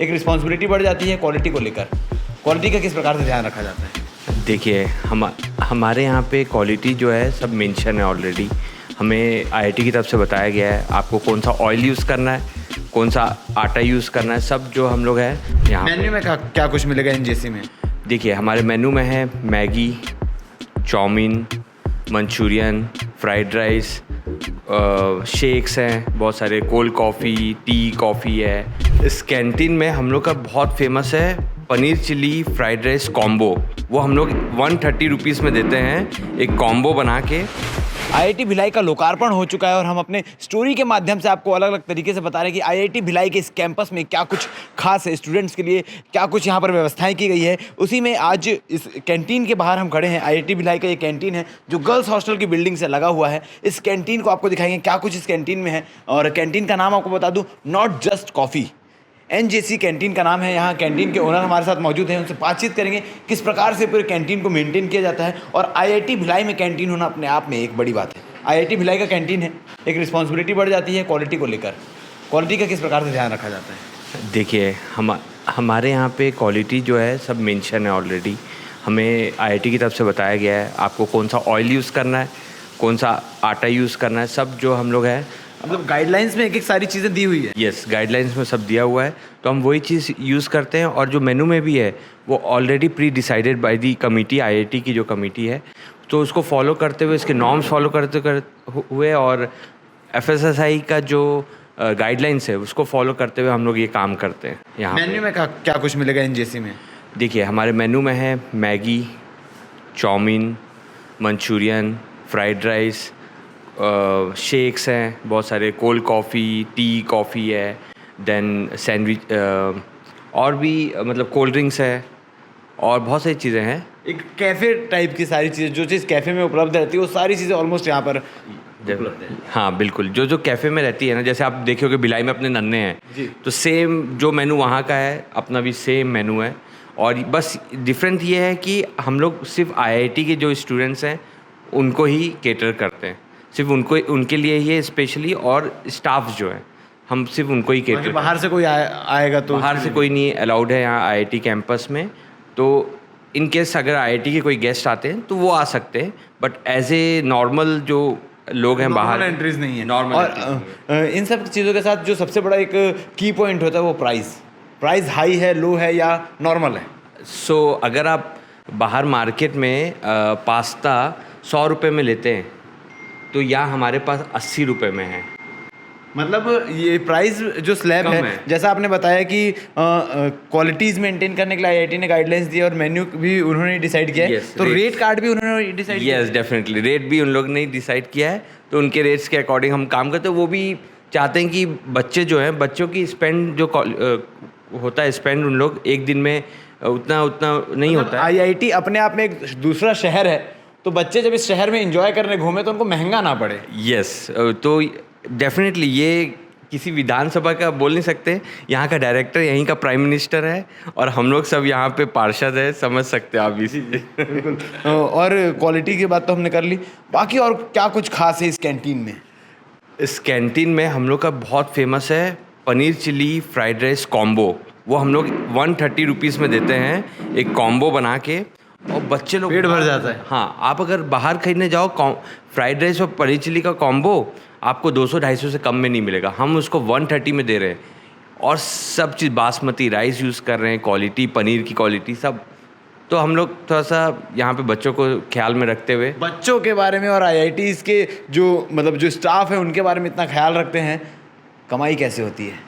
एक रिस्पॉन्सिबिलिटी बढ़ जाती है क्वालिटी को लेकर। क्वालिटी का किस प्रकार से ध्यान रखा जाता है? देखिए हमारे यहाँ पे क्वालिटी जो है सब मेंशन है ऑलरेडी। हमें आईआईटी की तरफ से बताया गया है आपको कौन सा ऑयल यूज़ करना है, कौन सा आटा यूज़ करना है, सब जो हम लोग हैं यहाँ मेन्यू में क्या कुछ मिलेगा एनजेसी में? देखिए हमारे मेन्यू में है Maggi, chow mein, Manchurian, fried rice, shakes हैं बहुत सारे, कोल्ड कॉफ़ी, टी, कॉफ़ी है। इस कैंटीन में हम लोग का बहुत फेमस है paneer chilli fried rice combo. वो हम लोग 130 रुपीज़ में देते हैं, एक कॉम्बो बना के। आईआईटी भिलाई का लोकार्पण हो चुका है और हम अपने स्टोरी के माध्यम से आपको अलग अलग तरीके से बता रहे हैं कि आईआईटी भिलाई के इस कैंपस में क्या कुछ खास है, स्टूडेंट्स के लिए क्या कुछ यहाँ पर व्यवस्थाएं की गई है। उसी में आज इस कैंटीन के बाहर हम खड़े हैं। आईआईटी भिलाई का ये कैंटीन है जो गर्ल्स हॉस्टल की बिल्डिंग से लगा हुआ है। इस कैंटीन को आपको दिखाएंगे क्या कुछ इस कैंटीन में है, और कैंटीन का नाम आपको बता दूँ, not just coffee, NJC canteen का नाम है। यहाँ कैंटीन के ओनर हमारे साथ मौजूद हैं, उनसे बातचीत करेंगे किस प्रकार से पूरे कैंटीन को मेंटेन किया जाता है। और आईआईटी भिलाई में कैंटीन होना अपने आप में एक बड़ी बात है। आईआईटी भिलाई का कैंटीन है, एक रिस्पॉन्सिबिलिटी बढ़ जाती है क्वालिटी को लेकर। क्वालिटी का किस प्रकार से ध्यान रखा जाता है? देखिए हमारे यहाँ पे क्वालिटी जो है सब मेंशन है ऑलरेडी। हमें आईआईटी की तरफ से बताया गया है आपको कौन सा ऑयल यूज़ करना है, कौन सा आटा यूज़ करना है, सब जो हम लोग हैं मतलब गाइडलाइंस में एक एक सारी चीज़ें दी हुई है। यस, गाइडलाइंस में सब दिया हुआ है, तो हम वही चीज़ यूज़ करते हैं। और जो मेनू में भी है वो already pre decided by the committee, IIT की जो कमेटी है, तो उसको फॉलो करते हुए, इसके नॉर्म्स फॉलो करते हुए और एफएसएसआई का जो गाइडलाइंस है उसको फॉलो करते हुए हम लोग ये काम करते हैं। यहाँ मेन्यू में क्या कुछ मिलेगा एनजेसी में? देखिए हमारे मेनू में है Maggi, chow mein, Manchurian, fried rice, shakes हैं बहुत सारे, कोल्ड कॉफ़ी, टी, कॉफ़ी है, देन सैंडविच, और भी मतलब कोल्ड ड्रिंक्स है और बहुत सारी चीज़ें हैं। एक कैफ़े टाइप की सारी चीज़ें, जो चीज़ कैफ़े में उपलब्ध रहती है वो सारी चीज़ें ऑलमोस्ट यहाँ पर उपलब्ध है। हाँ बिल्कुल, जो कैफ़े में रहती है ना, जैसे आप देखोगे भिलाई में अपने नन्हे हैं जी, तो सेम जो मेनू वहाँ का है अपना भी सेम मेनू है। और बस डिफरेंट ये है कि हम लोग सिर्फ आईआईटी के जो स्टूडेंट्स हैं उनको ही केटर करते हैं, सिर्फ उनके लिए ही स्पेशली, और स्टाफ जो है हम सिर्फ उनको ही केटर। बाहर से कोई आएगा तो बाहर से कोई नहीं अलाउड है यहाँ आईआईटी कैंपस में। तो इन केस अगर आईआईटी के कोई गेस्ट आते हैं तो वो आ सकते हैं, बट एज ए नॉर्मल जो लोग हैं बाहर, एंट्रीज नहीं है नॉर्मल। और इन सब चीज़ों के साथ जो सबसे बड़ा एक की पॉइंट होता है वो प्राइस हाई है, लो है या नॉर्मल है? सो अगर आप बाहर मार्केट में पास्ता 100 रुपये में लेते हैं तो यहाँ हमारे पास 80 रुपये में है। मतलब ये प्राइस जो स्लैब है, जैसा आपने बताया कि क्वालिटीज़ मेंटेन करने के लिए आईआईटी ने गाइडलाइंस दी और मेन्यू भी उन्होंने डिसाइड किया है। तो रेट कार्ड भी उन्होंने डिसाइड किया? यस डेफिनेटली, रेट भी उन लोग ने डिसाइड किया है, तो उनके रेट्स के अकॉर्डिंग हम काम करते हैं। वो भी चाहते हैं कि बच्चे जो हैं, बच्चों की स्पेंड जो होता है स्पेंड, उन लोग एक दिन में उतना नहीं होता है। आईआईटी अपने आप में एक दूसरा शहर है, तो बच्चे जब इस शहर में एंजॉय करने घूमे तो उनको महंगा ना पड़े। यस, तो डेफिनेटली ये किसी विधानसभा का बोल नहीं सकते, यहाँ का डायरेक्टर यहीं का प्राइम मिनिस्टर है और हम लोग सब यहाँ पे पार्षद है, समझ सकते हैं आप इसी। बिल्कुल। और क्वालिटी की बात तो हमने कर ली, बाकी और क्या कुछ खास है इस कैंटीन में? इस कैंटीन में हम लोग का बहुत फेमस है paneer chilli fried rice combo. वो हम लोग 130 रुपीज़ में देते हैं, एक कॉम्बो बना के, और बच्चे लोग पेट भर जाता है। हाँ, आप अगर बाहर खरीदने जाओ फ्राइड राइस और पनीर चिली का कॉम्बो आपको 200-250 से कम में नहीं मिलेगा, हम उसको 130 में दे रहे हैं। और सब चीज़ बासमती राइस यूज़ कर रहे हैं, क्वालिटी, पनीर की क्वालिटी सब। तो हम लोग थोड़ा सा यहाँ पे बच्चों को ख्याल में रखते हुए, बच्चों के बारे में और आईआईटी के जो मतलब जो स्टाफ है उनके बारे में इतना ख्याल रखते हैं, कमाई कैसे होती है?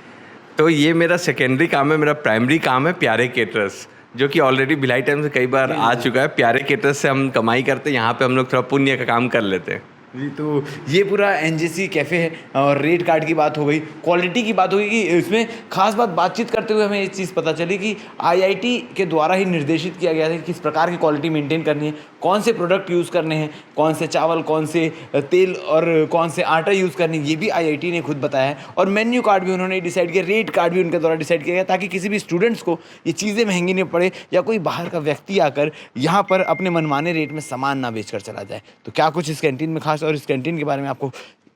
तो ये मेरा सेकेंडरी काम है। मेरा प्राइमरी काम है प्यारे केटरर्स, जो कि ऑलरेडी भिलाई टाइम से कई बार आ चुका है। प्यारे केटरर्स से हम कमाई करते हैं, यहाँ पे हम लोग थोड़ा पुण्य का काम कर लेते हैं। जी, तो ये पूरा एनजेसी कैफ़े है। और रेट कार्ड की बात हो गई, क्वालिटी की बात हो गई, कि इसमें खास बातचीत करते हुए हमें ये चीज़ पता चली कि आईआईटी के द्वारा ही निर्देशित किया गया था कि किस प्रकार की क्वालिटी मेंटेन करनी है, कौन से प्रोडक्ट यूज़ करने हैं, कौन से चावल, कौन से तेल और कौन से आटा यूज़ करने, ये भी आईआईटी ने खुद बताया है। और मेन्यू कार्ड भी उन्होंने डिसाइड किया, रेट कार्ड भी उनके द्वारा डिसाइड किया गया, ताकि किसी भी स्टूडेंट्स को ये चीज़ें महंगी नहीं पड़े या कोई बाहर का व्यक्ति आकर यहाँ पर अपने मनमाने रेट में सामान ना बेच कर चला जाए। तो क्या कुछ इस कैंटीन में खास, और इस कैंटीन के बारे में आपको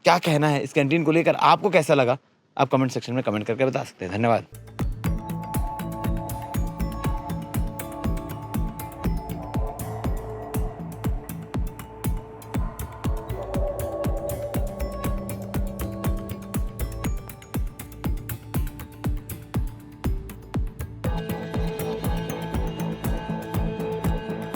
क्या कहना है, इस कैंटीन को लेकर आपको कैसा लगा, आप कमेंट सेक्शन में कमेंट करके बता सकते हैं। धन्यवाद।